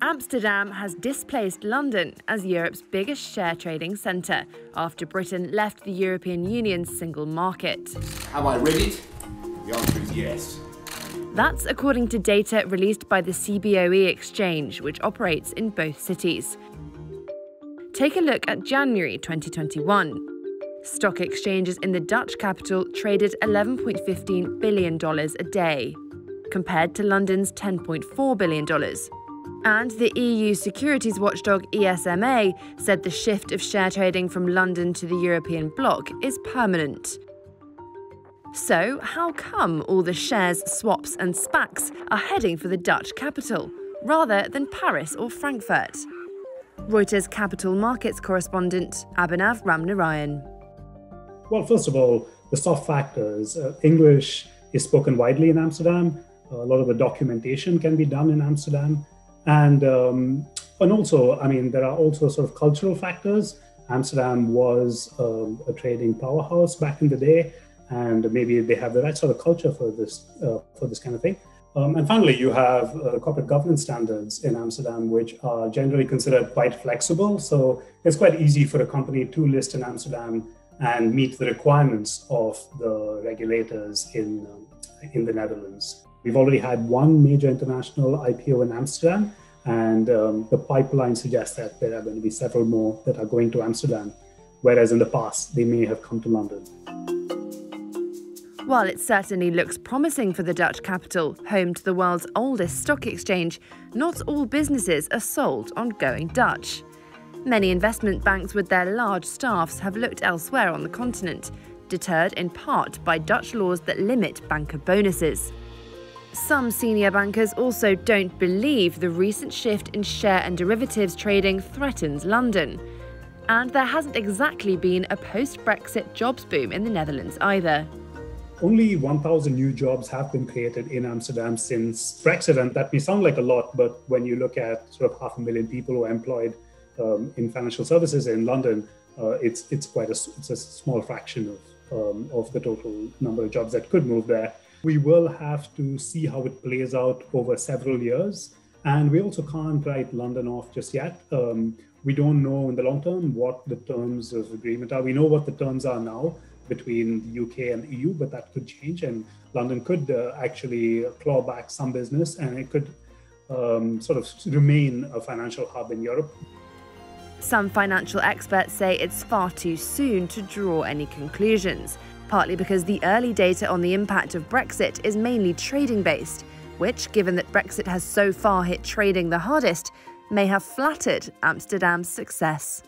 Amsterdam has displaced London as Europe's biggest share trading centre after Britain left the European Union's single market. Have I read it? The answer is yes. That's according to data released by the CBOE exchange, which operates in both cities. Take a look at January 2021. Stock exchanges in the Dutch capital traded $11.15 billion a day, compared to London's $10.4 billion. And the EU securities watchdog ESMA said the shift of share trading from London to the European bloc is permanent. So, how come all the shares, swaps and SPACs are heading for the Dutch capital, rather than Paris or Frankfurt? Reuters capital markets correspondent Abhinav Ramnarayan. Well, first of all, the soft factors. English is spoken widely in Amsterdam. A lot of the documentation can be done in Amsterdam. And also, there are also sort of cultural factors. Amsterdam was a trading powerhouse back in the day, and maybe they have the right sort of culture for this kind of thing. And finally, you have corporate governance standards in Amsterdam, which are generally considered quite flexible. So it's quite easy for a company to list in Amsterdam and meet the requirements of the regulators in the Netherlands. We've already had one major international IPO in Amsterdam, and the pipeline suggests that there are going to be several more that are going to Amsterdam, whereas in the past, they may have come to London. While it certainly looks promising for the Dutch capital, home to the world's oldest stock exchange, not all businesses are sold on going Dutch. Many investment banks with their large staffs have looked elsewhere on the continent, deterred in part by Dutch laws that limit banker bonuses. Some senior bankers also don't believe the recent shift in share and derivatives trading threatens London. And there hasn't exactly been a post-Brexit jobs boom in the Netherlands either. Only 1,000 new jobs have been created in Amsterdam since Brexit, and that may sound like a lot, but when you look at sort of 500,000 people who are employed in financial services in London, it's a small fraction of the total number of jobs that could move there. We will have to see how it plays out over several years, and we also can't write London off just yet. We don't know in the long term what the terms of agreement are. We know what the terms are now between the UK and the EU, but that could change, and London could actually claw back some business, and it could sort of remain a financial hub in Europe. Some financial experts say it's far too soon to draw any conclusions, partly because the early data on the impact of Brexit is mainly trading-based, which, given that Brexit has so far hit trading the hardest, may have flattered Amsterdam's success.